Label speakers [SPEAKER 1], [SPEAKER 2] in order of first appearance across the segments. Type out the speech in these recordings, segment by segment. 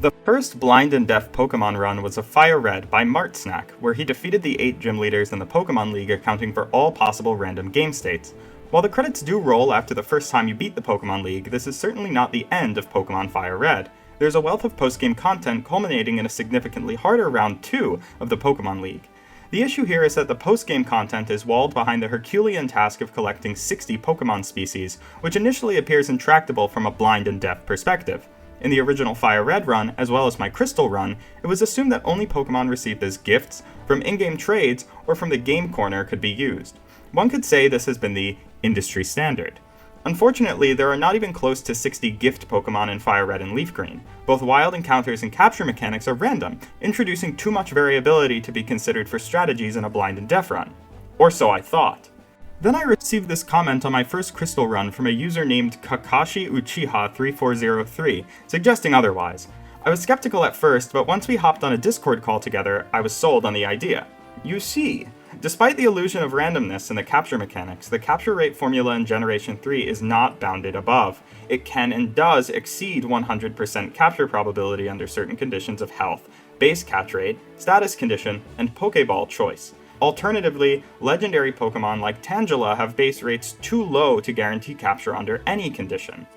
[SPEAKER 1] The first blind and deaf Pokemon run was a Fire Red by Martsnack, where he defeated the 8 gym leaders in the Pokemon League, accounting for all possible random game states. While the credits do roll after the first time you beat the Pokemon League, this is certainly not the end of Pokemon Fire Red. There's a wealth of postgame content culminating in a significantly harder Round 2 of the Pokemon League. The issue here is that the postgame content is walled behind the Herculean task of collecting 60 Pokemon species, which initially appears intractable from a blind and deaf perspective. In the original Fire Red run, as well as my Crystal run, it was assumed that only Pokemon received as gifts, from in-game trades, or from the game corner could be used. One could say this has been the industry standard. Unfortunately, there are not even close to 60 gift Pokemon in Fire Red and Leaf Green. Both wild encounters and capture mechanics are random, introducing too much variability to be considered for strategies in a blind and deaf run. Or so I thought. Then I received this comment on my first Crystal run from a user named Kakashi Uchiha 3403, suggesting otherwise. I was skeptical at first, but once we hopped on a Discord call together, I was sold on the idea. You see, despite the illusion of randomness in the capture mechanics, the capture rate formula in Generation 3 is not bounded above. It can and does exceed 100% capture probability under certain conditions of health, base catch rate, status condition, and Pokeball choice. Alternatively, legendary Pokemon like Tangela have base rates too low to guarantee capture under any condition.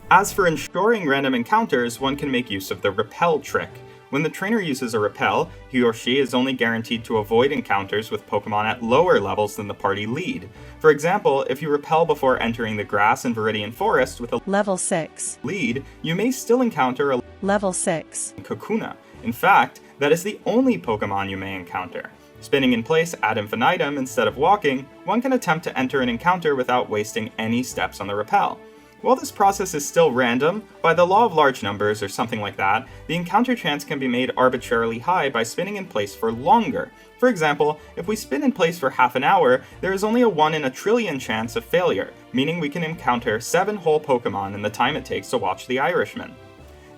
[SPEAKER 1] As for ensuring random encounters, one can make use of the repel trick. When the trainer uses a repel, he or she is only guaranteed to avoid encounters with Pokemon at lower levels than the party lead. For example, if you repel before entering the Grass and Viridian Forest with a
[SPEAKER 2] Level 6
[SPEAKER 1] lead, you may still encounter a
[SPEAKER 2] Level 6
[SPEAKER 1] Kakuna. In fact, that is the only Pokemon you may encounter. Spinning in place ad infinitum instead of walking, one can attempt to enter an encounter without wasting any steps on the repel. While this process is still random, by the law of large numbers or something like that, the encounter chance can be made arbitrarily high by spinning in place for longer. For example, if we spin in place for half an hour, there is only a 1 in a trillion chance of failure, meaning we can encounter 7 whole Pokemon in the time it takes to watch the Irishman.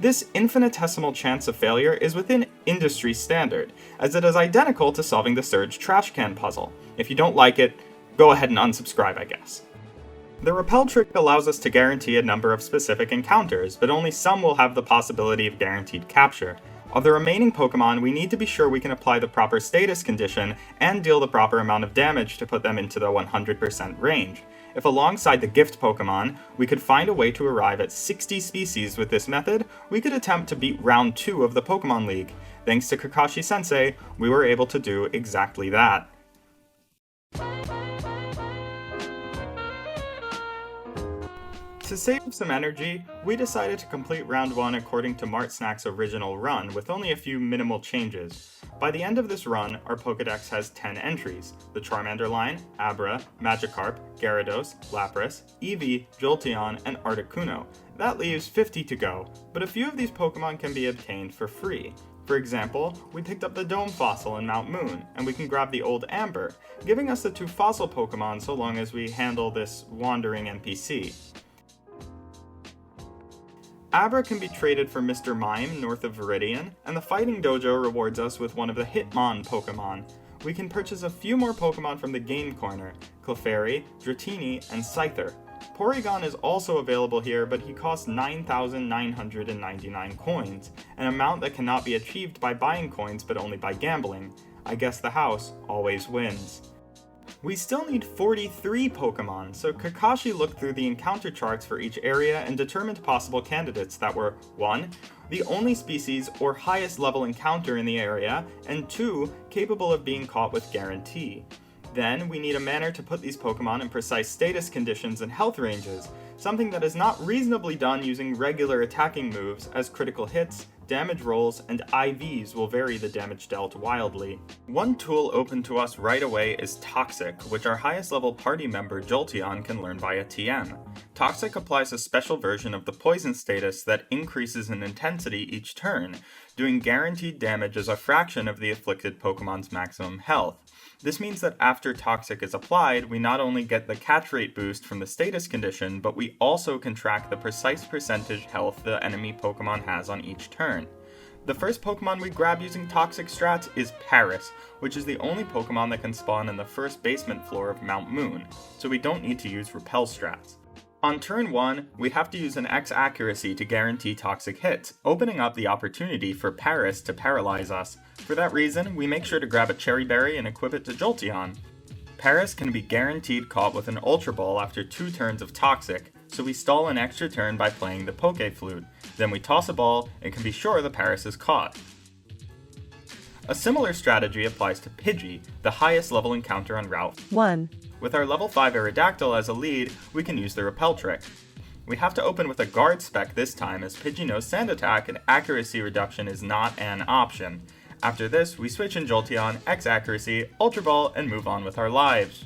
[SPEAKER 1] This infinitesimal chance of failure is within industry standard, as it is identical to solving the Surge trash can puzzle. If you don't like it, go ahead and unsubscribe, I guess. The repel trick allows us to guarantee a number of specific encounters, but only some will have the possibility of guaranteed capture. Of the remaining Pokemon, we need to be sure we can apply the proper status condition and deal the proper amount of damage to put them into the 100% range. If alongside the gift Pokemon, we could find a way to arrive at 60 species with this method, we could attempt to beat Round 2 of the Pokemon League. Thanks to Kakashi-sensei, we were able to do exactly that. To save some energy, we decided to complete Round 1 according to Martsnack's original run, with only a few minimal changes. By the end of this run, our Pokedex has 10 entries: the Charmander line, Abra, Magikarp, Gyarados, Lapras, Eevee, Jolteon, and Articuno. That leaves 50 to go, but a few of these Pokemon can be obtained for free. For example, we picked up the Dome Fossil in Mount Moon, and we can grab the Old Amber, giving us the 2 fossil Pokemon so long as we handle this wandering NPC. Abra can be traded for Mr. Mime north of Viridian, and the Fighting Dojo rewards us with one of the Hitmon Pokemon. We can purchase a few more Pokemon from the Game Corner: Clefairy, Dratini, and Scyther. Porygon is also available here, but he costs 9,999 coins, an amount that cannot be achieved by buying coins but only by gambling. I guess the house always wins. We still need 43 Pokemon, so Kakashi looked through the encounter charts for each area and determined possible candidates that were 1. The only species or highest level encounter in the area, and 2. Capable of being caught with guarantee. Then, we need a manner to put these Pokemon in precise status conditions and health ranges, something that is not reasonably done using regular attacking moves, as critical hits, damage rolls, and IVs will vary the damage dealt wildly. One tool open to us right away is Toxic, which our highest level party member Jolteon can learn via TM. Toxic applies a special version of the poison status that increases in intensity each turn, doing guaranteed damage as a fraction of the afflicted Pokemon's maximum health. This means that after Toxic is applied, we not only get the catch rate boost from the status condition, but we also can track the precise percentage health the enemy Pokemon has on each turn. The first Pokemon we grab using Toxic strats is Paris, which is the only Pokemon that can spawn in the first basement floor of Mount Moon, so we don't need to use Repel strats. On turn 1, we have to use an X accuracy to guarantee toxic hits, opening up the opportunity for Paris to paralyze us. For that reason, we make sure to grab a Cherry Berry and equip it to Jolteon. Paris can be guaranteed caught with an Ultra Ball after 2 turns of Toxic, so we stall an extra turn by playing the Poké Flute. Then we toss a ball and can be sure the Paris is caught. A similar strategy applies to Pidgey, the highest level encounter on Route
[SPEAKER 2] 1.
[SPEAKER 1] With our level 5 Aerodactyl as a lead, we can use the Repel trick. We have to open with a Guard spec this time as Pidgey knows Sand Attack and accuracy reduction is not an option. After this, we switch in Jolteon, X accuracy, Ultra Ball, and move on with our lives.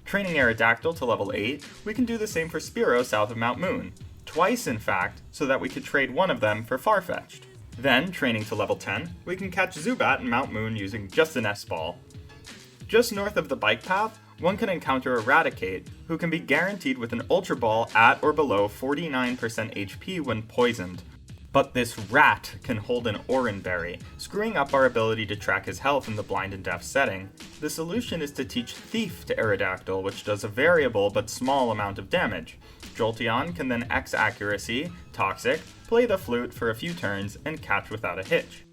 [SPEAKER 1] Training Aerodactyl to level 8, we can do the same for Spearow south of Mount Moon. Twice in fact, so that we could trade one of them for Farfetch'd. Then, training to level 10, we can catch Zubat in Mount Moon using just an S-Ball. Just north of the bike path, one can encounter Eradicate, who can be guaranteed with an Ultra Ball at or below 49% HP when poisoned. But this rat can hold an Oran Berry, screwing up our ability to track his health in the blind and deaf setting. The solution is to teach Thief to Aerodactyl, which does a variable but small amount of damage. Jolteon can then X accuracy, Toxic, play the flute for a few turns, and catch without a hitch.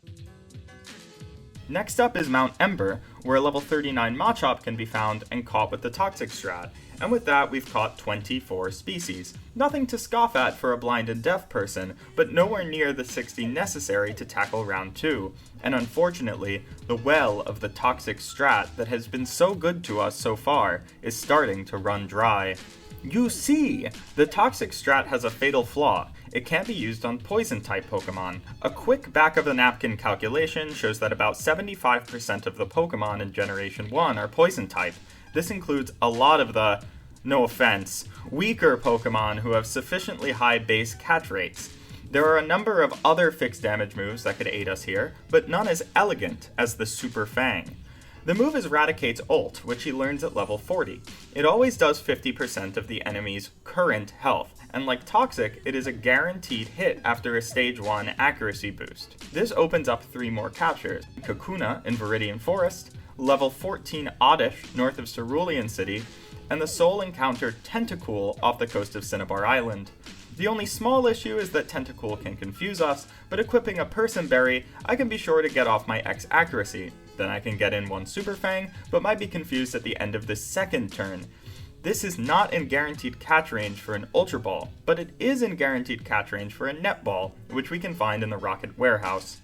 [SPEAKER 1] Next up is Mount Ember, where a level 39 Machop can be found and caught with the Toxic strat, and with that we've caught 24 species. Nothing to scoff at for a blind and deaf person, but nowhere near the 60 necessary to tackle round 2, and unfortunately, the well of the Toxic strat that has been so good to us so far is starting to run dry. You see, the Toxic strat has a fatal flaw. It can't be used on Poison-type Pokémon. A quick back-of-the-napkin calculation shows that about 75% of the Pokémon in Generation 1 are Poison-type. This includes a lot of the, no offense, weaker Pokémon who have sufficiently high base catch rates. There are a number of other fixed damage moves that could aid us here, but none as elegant as the Super Fang. The move is Raticate's ult, which he learns at level 40. It always does 50% of the enemy's current health, and like Toxic, it is a guaranteed hit after a stage 1 accuracy boost. This opens up 3 more captures: Kakuna in Viridian Forest, level 14 Oddish north of Cerulean City, and the soul encounter Tentacool off the coast of Cinnabar Island. The only small issue is that Tentacool can confuse us, but equipping a Person Berry, I can be sure to get off my X accuracy. Then I can get in one Super Fang, but might be confused at the end of the second turn. This is not in guaranteed catch range for an Ultra Ball, but it is in guaranteed catch range for a Netball, which we can find in the Rocket Warehouse.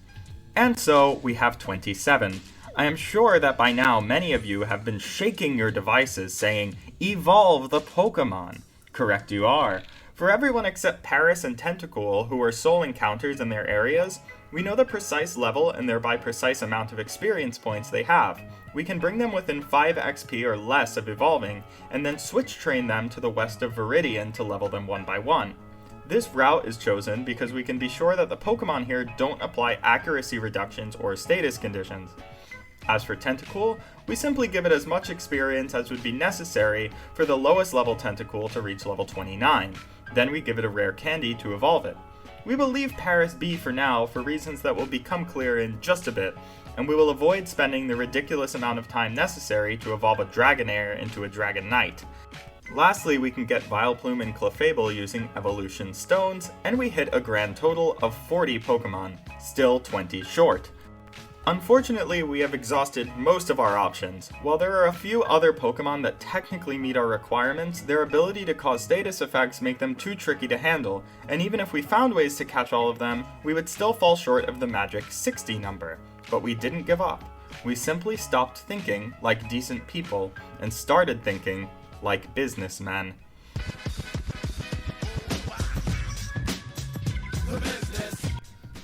[SPEAKER 1] And so, we have 27. I am sure that by now many of you have been shaking your devices saying, "Evolve the Pokémon." Correct you are. For everyone except Paris and Tentacool, who are soul encounters in their areas, we know the precise level and thereby precise amount of experience points they have. We can bring them within 5 XP or less of evolving, and then switch train them to the west of Viridian to level them one by one. This route is chosen because we can be sure that the Pokémon here don't apply accuracy reductions or status conditions. As for Tentacool, we simply give it as much experience as would be necessary for the lowest level Tentacool to reach level 29. Then we give it a rare candy to evolve it. We will leave Paris be for now for reasons that will become clear in just a bit, and we will avoid spending the ridiculous amount of time necessary to evolve a Dragonair into a Dragonite. Lastly, we can get Vileplume and Clefable using Evolution Stones, and we hit a grand total of 40 Pokémon, still 20 short. Unfortunately, we have exhausted most of our options. While there are a few other Pokémon that technically meet our requirements, their ability to cause status effects make them too tricky to handle, and even if we found ways to catch all of them, we would still fall short of the magic 60 number. But we didn't give up. We simply stopped thinking like decent people, and started thinking like businessmen.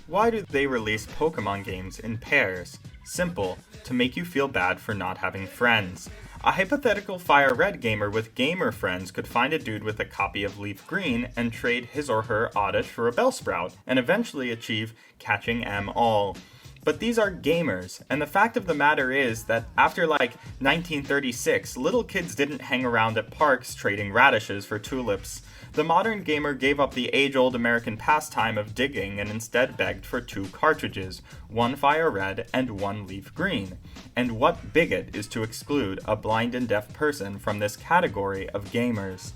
[SPEAKER 1] Why do they release Pokémon games in pairs? Simple, to make you feel bad for not having friends. A hypothetical Fire Red gamer with gamer friends could find a dude with a copy of Leaf Green and trade his or her Oddish for a Bellsprout, and eventually achieve catching 'em all. But these are gamers, and the fact of the matter is that after 1936, little kids didn't hang around at parks trading radishes for tulips. The modern gamer gave up the age-old American pastime of digging and instead begged for 2 cartridges, 1 Fire Red and 1 Leaf Green. And what bigot is to exclude a blind and deaf person from this category of gamers?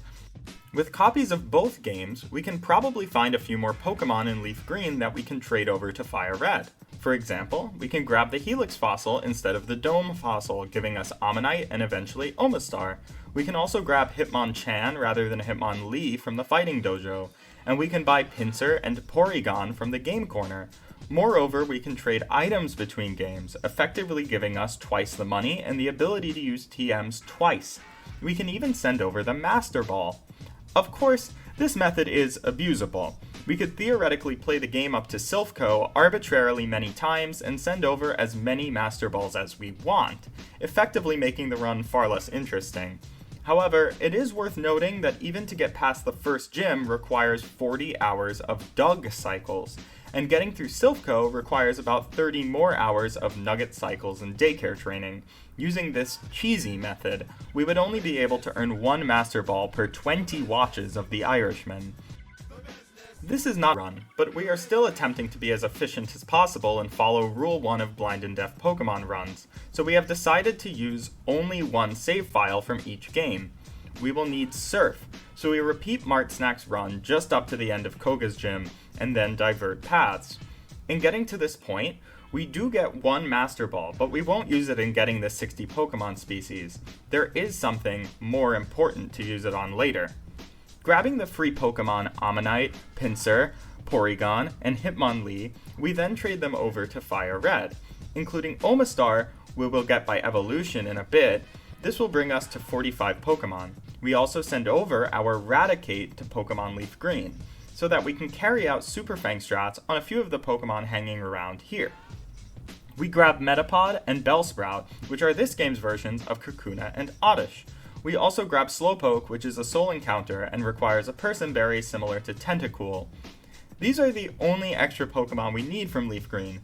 [SPEAKER 1] With copies of both games, we can probably find a few more Pokémon in Leaf Green that we can trade over to Fire Red. For example, we can grab the Helix fossil instead of the Dome fossil, giving us Ammonite and eventually Omastar. We can also grab Hitmonchan rather than Hitmonlee from the Fighting Dojo, and we can buy Pinsir and Porygon from the Game Corner. Moreover, we can trade items between games, effectively giving us twice the money and the ability to use TMs twice. We can even send over the Master Ball. Of course, this method is abusable. We could theoretically play the game up to Silphco arbitrarily many times and send over as many Master Balls as we want, effectively making the run far less interesting. However, it is worth noting that even to get past the first gym requires 40 hours of Doug cycles, and getting through Silphco requires about 30 more hours of Nugget cycles and daycare training. Using this cheesy method, we would only be able to earn 1 Master Ball per 20 watches of the Irishman. This is not a run, but we are still attempting to be as efficient as possible and follow Rule 1 of blind and deaf Pokemon runs, so we have decided to use only one save file from each game. We will need Surf, so we repeat Martsnack's run just up to the end of Koga's gym, and then divert paths. In getting to this point, we do get 1 Master Ball, but we won't use it in getting the 60 Pokemon species. There is something more important to use it on later. Grabbing the free Pokemon Ammonite, Pinsir, Porygon, and Hitmonlee, we then trade them over to Fire Red. Including Omastar, we will get by evolution in a bit. This will bring us to 45 Pokemon. We also send over our Raticate to Pokemon Leaf Green, so that we can carry out Super Fang strats on a few of the Pokemon hanging around here. We grab Metapod and Bellsprout, which are this game's versions of Kakuna and Oddish. We also grab Slowpoke, which is a soul encounter and requires a Person Berry similar to Tentacool. These are the only extra Pokemon we need from Leaf Green.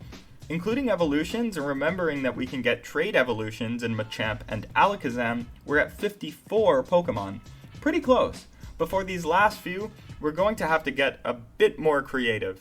[SPEAKER 1] Including evolutions and remembering that we can get trade evolutions in Machamp and Alakazam, we're at 54 Pokemon. Pretty close. But for these last few, we're going to have to get a bit more creative.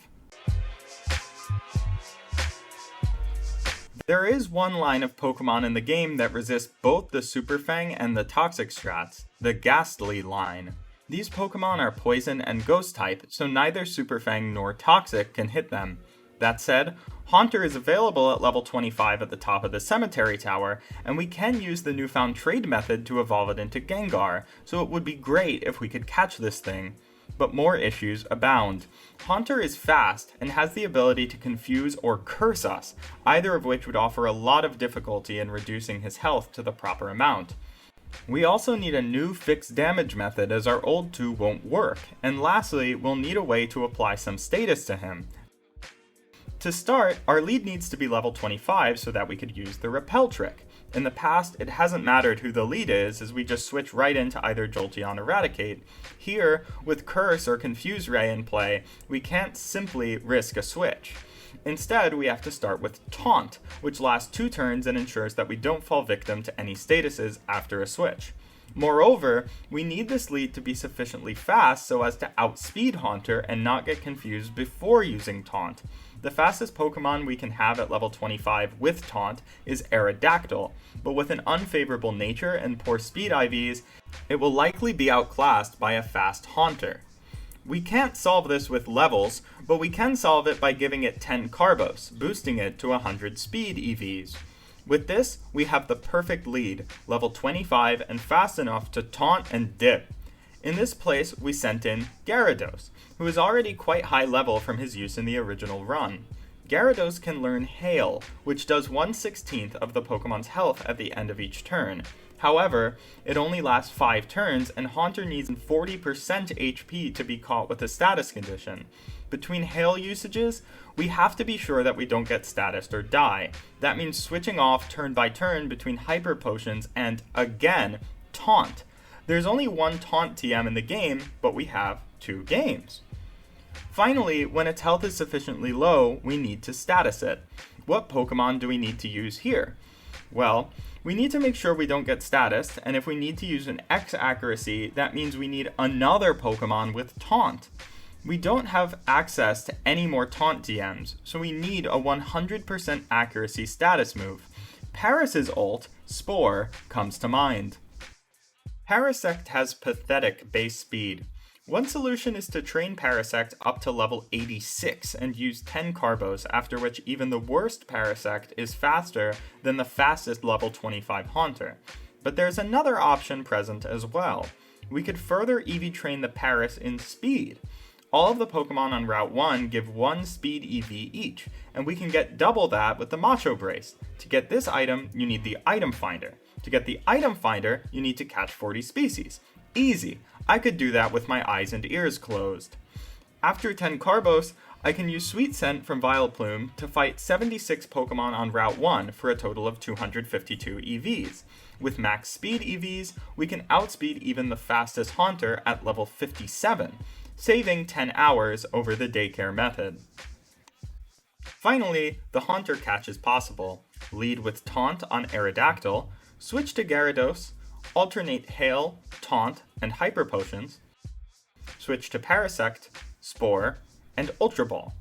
[SPEAKER 1] There is one line of Pokemon in the game that resist both the Super Fang and the Toxic strats, the Ghastly line. These Pokemon are Poison and Ghost type, so neither Super Fang nor Toxic can hit them. That said, Haunter is available at level 25 at the top of the Cemetery Tower, and we can use the newfound trade method to evolve it into Gengar, so it would be great if we could catch this thing. But more issues abound. Haunter is fast and has the ability to confuse or curse us, either of which would offer a lot of difficulty in reducing his health to the proper amount. We also need a new fixed damage method as our old two won't work, and lastly, we'll need a way to apply some status to him. To start, our lead needs to be level 25 so that we could use the Repel trick. In the past, it hasn't mattered who the lead is, as we just switch right into either Jolteon or Raticate. Here, with Curse or Confuse Ray in play, we can't simply risk a switch. Instead, we have to start with Taunt, which lasts 2 turns and ensures that we don't fall victim to any statuses after a switch. Moreover, we need this lead to be sufficiently fast so as to outspeed Haunter and not get confused before using Taunt. The fastest Pokemon we can have at level 25 with Taunt is Aerodactyl, but with an unfavorable nature and poor speed IVs, it will likely be outclassed by a fast Haunter. We can't solve this with levels, but we can solve it by giving it 10 Carbos, boosting it to 100 speed EVs. With this, we have the perfect lead, level 25 and fast enough to taunt and dip. In this place, we sent in Gyarados, who is already quite high level from his use in the original run. Gyarados can learn Hail, which does 1/16 of the Pokemon's health at the end of each turn. However, it only lasts 5 turns, and Haunter needs 40% HP to be caught with a status condition. Between Hail usages, we have to be sure that we don't get statused or die. That means switching off turn by turn between Hyper Potions and, again, Taunt. There's only one Taunt TM in the game, but we have 2 games. Finally, when its health is sufficiently low, we need to status it. What Pokemon do we need to use here? Well, we need to make sure we don't get statused, and if we need to use an X accuracy, that means we need another Pokemon with Taunt. We don't have access to any more Taunt TMs, so we need a 100% accuracy status move. Paris's ult, Spore, comes to mind. Parasect has pathetic base speed. One solution is to train Parasect up to level 86 and use 10 Carbos, after which even the worst Parasect is faster than the fastest level 25 Haunter. But there's another option present as well. We could further EV train the Paras in speed. All of the Pokemon on Route 1 give 1 speed EV each, and we can get double that with the Macho Brace. To get this item, you need the Item Finder. To get the Item Finder, you need to catch 40 species. Easy! I could do that with my eyes and ears closed. After 10 Carbos, I can use Sweet Scent from Vileplume to fight 76 Pokemon on Route 1 for a total of 252 EVs. With max speed EVs, we can outspeed even the fastest Haunter at level 57, saving 10 hours over the daycare method. Finally, the Haunter catch is possible. Lead with Taunt on Aerodactyl, switch to Gyarados, alternate Hail, Taunt, and Hyper Potions, switch to Parasect, Spore, and Ultra Ball.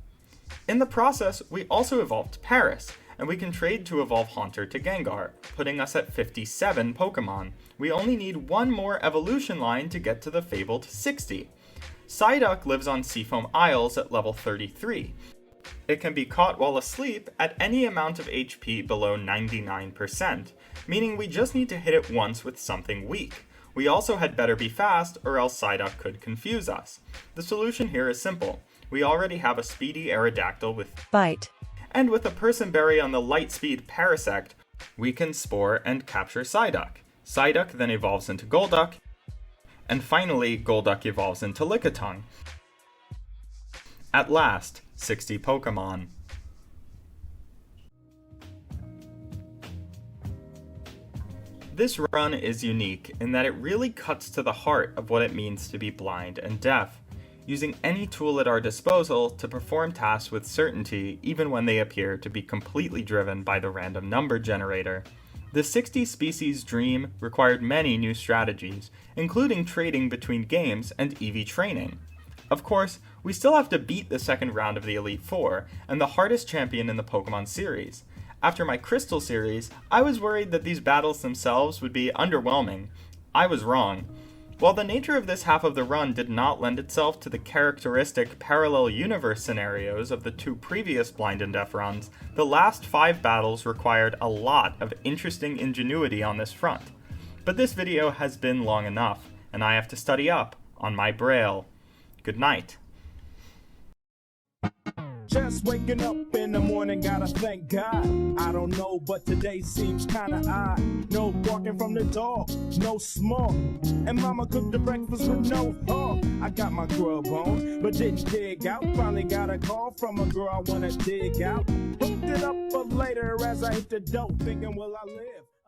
[SPEAKER 1] In the process, we also evolved Paras, and we can trade to evolve Haunter to Gengar, putting us at 57 Pokemon. We only need one more evolution line to get to the fabled 60. Psyduck lives on Seafoam Isles at level 33. It can be caught while asleep at any amount of HP below 99%, meaning we just need to hit it once with something weak. We also had better be fast, or else Psyduck could confuse us. The solution here is simple. We already have a speedy Aerodactyl with
[SPEAKER 2] Bite.
[SPEAKER 1] And with a Person Berry on the light speed Parasect, we can Spore and capture Psyduck. Psyduck then evolves into Golduck, and finally Golduck evolves into Lickitung. At last, 60 Pokemon. This run is unique in that it really cuts to the heart of what it means to be blind and deaf, using any tool at our disposal to perform tasks with certainty even when they appear to be completely driven by the random number generator. The 60 species dream required many new strategies, including trading between games and EV training. Of course, we still have to beat the second round of the Elite Four, and the hardest champion in the Pokemon series. After my Crystal series, I was worried that these battles themselves would be underwhelming. I was wrong. While the nature of this half of the run did not lend itself to the characteristic parallel universe scenarios of the two previous Blind and Deaf runs, the last 5 battles required a lot of interesting ingenuity on this front. But this video has been long enough, and I have to study up on my Braille. Good night.
[SPEAKER 3] Just waking up in the morning, gotta thank God. I don't know, but today seems kinda odd. No barking from the dog, no smoke. And mama cooked the breakfast with no hog. I got my grub on, but didn't dig out. Finally got a call from a girl I wanna dig out. Hooked it up for later as I hit the dope, thinking, will I live?